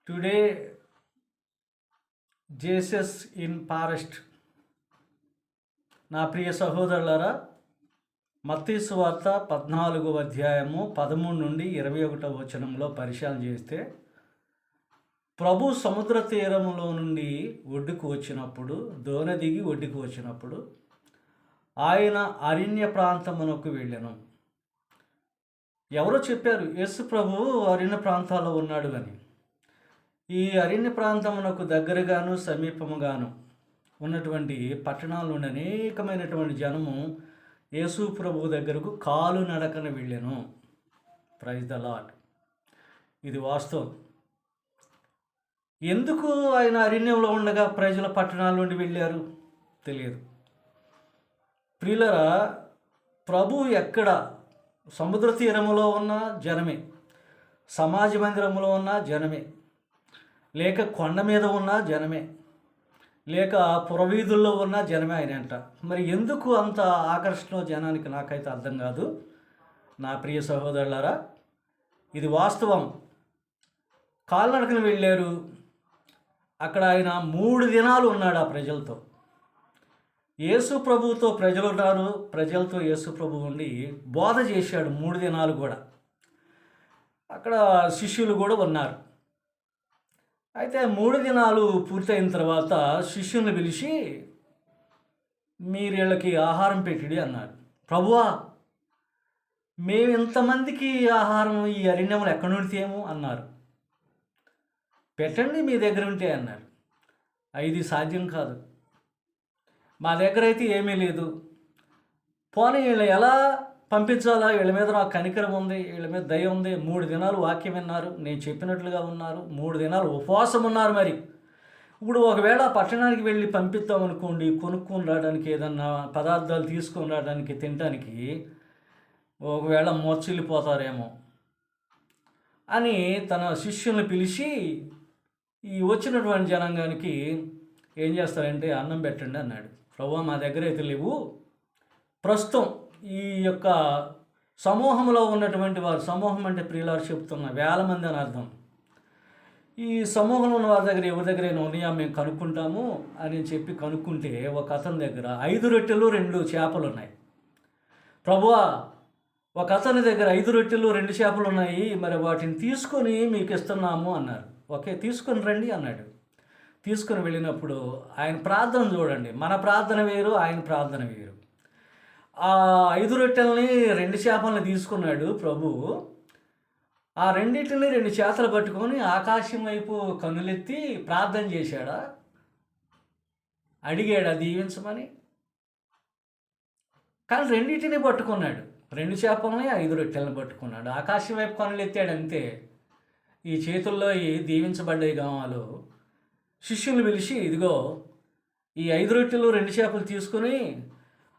Today Jesus in forest. నా ప్రియ సహోదరులారా, మత్తయి సువార్త 14వ అధ్యాయము 13 నుండి 21వ వచనంలో పరిశీలన చేస్తే, ప్రభు సముద్ర తీరములో నుండి ఒడ్డుకు వచ్చినప్పుడు, దోణ దిగి ఒడ్డుకు వచ్చినప్పుడు ఆయన అరణ్య ప్రాంతమునకు వెళ్ళెను. ఎవరో చెప్పారు యేసు ప్రభువు అరణ్య ప్రాంతాల్లో ఉన్నాడు అని. ఈ అరణ్య ప్రాంతమునకు దగ్గరగాను సమీపముగాను ఉన్నటువంటి పట్టణాల నుండి అనేకమైనటువంటి జనము యేసు ప్రభు దగ్గరకు కాలు నడకన వెళ్ళాను. Praise the lord. ఇది వాస్తవం. ఎందుకు ఆయన అరణ్యంలో ఉండగా ప్రజల పట్టణాల నుండి వెళ్ళారు తెలియదు. ప్రియులరా, ప్రభు ఎక్కడ సముద్ర తీరములో ఉన్న జనమే, సమాజ మందిరంలో ఉన్న జనమే, లేక కొండ మీద ఉన్న జనమే, లేక పురవీధుల్లో ఉన్న జనమే ఆయన అంట. మరి ఎందుకు అంత ఆకర్షణ జనానికి నాకైతే అర్థం కాదు. నా ప్రియ సహోదరులారా, ఇది వాస్తవం. కాలినడకన వెళ్ళారు. అక్కడ ఆయన 3 దినాలు ఉన్నాడు ఆ ప్రజలతో. యేసు ప్రభువుతో ప్రజలు ఉన్నారు, ప్రజలతో యేసు ప్రభు ఉండి బోధ చేశాడు 3 దినాలు కూడా. అక్కడ శిష్యులు కూడా ఉన్నారు. అయితే 3 దినాలు పూర్తయిన తర్వాత శిష్యుల్ని పిలిచి, మీరు వీళ్ళకి ఆహారం పెట్టిడి అన్నాడు. ప్రభువా, మేము ఇంతమందికి ఆహారం ఈ అరణ్యంలో ఎక్కడి నుండి తేము అన్నారు. పెట్టండి మీ దగ్గర ఉంటే అన్నారు. ఇది సాధ్యం కాదు, మా దగ్గర అయితే ఏమీ లేదు. పోనీ వీళ్ళు ఎలా పంపించాలా? వీళ్ళ మీద నాకు కనికరం ఉంది, వీళ్ళ మీద దయ ఉంది. 3 దినాలు వాక్యం విన్నారు, నేను చెప్పినట్లుగా ఉన్నారు, 3 దినాలు ఉపవాసం ఉన్నారు. మరి ఇప్పుడు ఒకవేళ పట్టణానికి వెళ్ళి పంపిద్దాం అనుకోండి, కొనుక్కొని రావడానికి, ఏదన్నా పదార్థాలు తీసుకొని రావడానికి, తినడానికి ఒకవేళ మోర్చిల్లిపోతారేమో అని తన శిష్యుల్ని పిలిచి ఈ వచ్చినటువంటి జనాంగానికి ఏం చేస్తారంటే అన్నం పెట్టండి అన్నాడు. ప్రభువా, మా దగ్గర అయితే లేవు. ప్రస్తుతం ఈ యొక్క సమూహంలో ఉన్నటువంటి వారు, సమూహం అంటే ప్రియులారు చెప్తున్న వేల మంది అని అర్థం, ఈ సమూహంలో ఉన్న వారి దగ్గర ఎవరి దగ్గర ఉన్నాయా మేము కనుక్కుంటాము అని చెప్పి కనుక్కుంటే ఒక అతని దగ్గర 5 రొట్టెలు 2 చేపలు ఉన్నాయి. ప్రభువా, ఒక అతని దగ్గర 5 రొట్టెలు 2 చేపలు ఉన్నాయి, మరి వాటిని తీసుకొని మీకు ఇస్తున్నాము అన్నారు. ఓకే, తీసుకొని రండి అన్నాడు. తీసుకొని వెళ్ళినప్పుడు ఆయన ప్రార్థన చూడండి. మన ప్రార్థన వేరు, ఆయన ప్రార్థన వేరు. ఆ 5 రొట్టెలని 2 చేపలని తీసుకున్నాడు ప్రభు. ఆ రెండింటిని 2 చేతులు పట్టుకొని ఆకాశం వైపు కన్నులెత్తి ప్రార్థన చేశాడా? అడిగాడా దీవించమని? కానీ రెండింటిని పట్టుకున్నాడు. 2 చేపలని 5 రొట్టెలను పట్టుకున్నాడు. ఆకాశం వైపు కన్నులెత్తాడు అంతే. ఈ చేతుల్లో ఈ దీవించబడ్డాయి గామాలు. శిష్యులు పిలిచి, ఇదిగో ఈ 5 రొట్టెలు 2 చేపలు తీసుకొని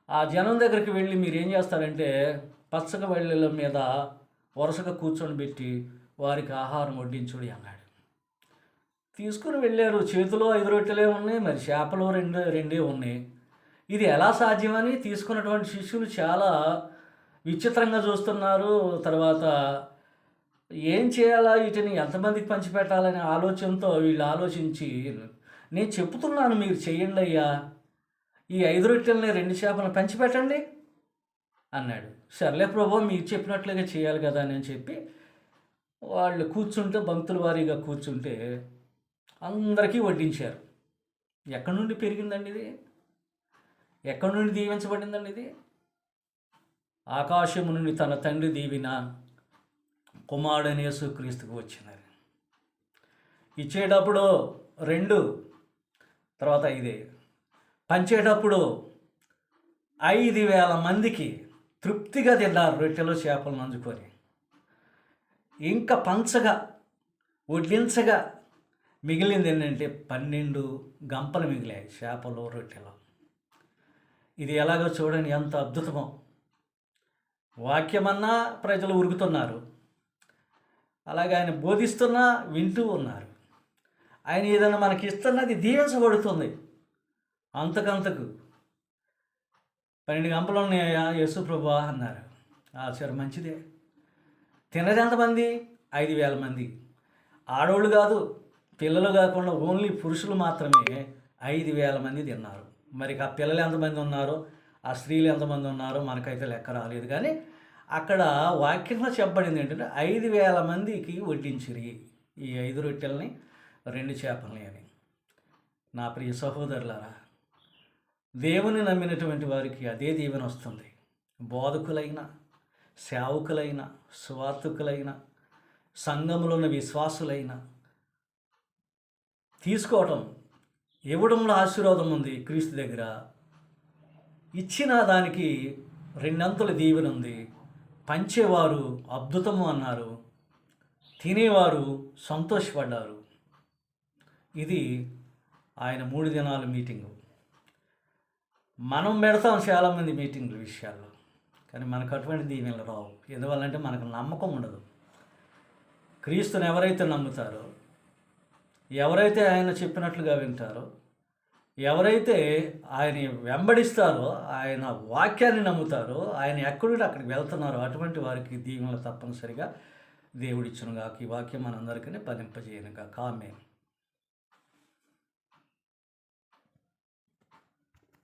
ఆ జనం దగ్గరికి వెళ్ళి మీరు ఏం చేస్తారంటే పచ్చక బయళ్ళ మీద వరుసగా కూర్చొని పెట్టి వారికి ఆహారం వడ్డించుడి అన్నాడు. తీసుకుని వెళ్ళారు. చేతిలో 5 రొట్టెలే ఉన్నాయి, మరి చేపలు రెండే ఉన్నాయి. ఇది ఎలా సాధ్యమని తీసుకున్నటువంటి శిష్యులు చాలా విచిత్రంగా చూస్తున్నారు. తర్వాత ఏం చేయాలా, వీటిని ఎంతమందికి పంచిపెట్టాలనే ఆలోచనతో వీళ్ళు ఆలోచించి, నేను చెప్తున్నాను మీరు చెయ్యండి అయ్యా, ఈ 5 రొట్టెలని 2 చేపలను పంచిపెట్టండి అన్నాడు. సర్లే ప్రభు, మీరు చెప్పినట్లుగా చేయాలి కదా అని చెప్పి వాళ్ళు కూర్చుంటే, బంతుల వారీగా కూర్చుంటే అందరికీ వడ్డించారు. ఎక్కడి నుండి పెరిగిందండి ఇది? ఎక్కడి నుండి దీవించబడిందండి ఇది? ఆకాశము నుండి తన తండ్రి దీవిన కుమారుడైన యేసుక్రీస్తుకు వచ్చినారు. ఇచ్చేటప్పుడు 2, తర్వాత 5, పంచేటప్పుడు 5,000 మందికి తృప్తిగా తిన్నారు రొట్టెలు చేపలు నంచుకొని. ఇంకా పంచగా వడ్డించగా మిగిలింది ఏంటంటే 12 గంపలు మిగిలాయి చేపలు రొట్టెలు. ఇది ఎలాగో చూడండి, ఎంత అద్భుతమో. వాక్యమన్నా ప్రజలు ఉరుకుతున్నారు, అలాగే ఆయన బోధిస్తున్నా వింటూ ఉన్నారు. ఆయన ఏదైనా మనకి ఇస్తున్నది దీవించబడుతుంది అంతకంతకు. 12 గంపలు ఉన్నాయా యేసు ప్రభువా అన్నారు. సరే మంచిదే. తినది ఎంతమంది? 5,000 మంది. ఆడవాళ్ళు కాదు, పిల్లలు కాకుండా ఓన్లీ పురుషులు మాత్రమే 5,000 మంది తిన్నారు. మరి ఆ పిల్లలు ఎంతమంది ఉన్నారో, ఆ స్త్రీలు ఎంతమంది ఉన్నారో మనకైతే లెక్క రాలేదు. కానీ అక్కడ వాక్యంలో చెప్పబడింది ఏంటంటే 5,000 మందికి వడ్డించిరి ఈ 5 రొట్టెలని 2 చేపలని అని. నా ప్రియ సహోదరులారా, దేవుని నమ్మినటువంటి వారికి అదే దీవెన వస్తుంది. బోధకులైన, సేవకులైన, సువార్తికులైన, సంఘములో ఉన్న విశ్వాసులైన తీసుకోవటం, ఇవ్వడంలో ఆశీర్వాదం ఉంది క్రీస్తు దగ్గర. ఇచ్చిన దానికి 2 అంతుల దీవెన ఉంది. పంచేవారు అద్భుతము అన్నారు, తినేవారు సంతోషపడ్డారు. ఇది ఆయన 3 దినాల మీటింగు. మనం పెడతాం చాలామంది మీటింగుల విషయాల్లో, కానీ మనకు అటువంటి దీవెనలు రావు. ఎందువల్లంటే మనకు నమ్మకం ఉండదు. క్రీస్తుని ఎవరైతే నమ్ముతారో, ఎవరైతే ఆయన చెప్పినట్లుగా వింటారో, ఎవరైతే ఆయన వెంబడిస్తారో, ఆయన వాక్యాన్ని నమ్ముతారో, ఆయన ఎక్కడుంటే అక్కడికి వెళ్తున్నారో అటువంటి వారికి దీవెనలు తప్పనిసరిగా దేవుడిచ్చునుగాక. ఈ వాక్యం మనందరికీ ఫలింపజేయనుగాక. ఆమేన్.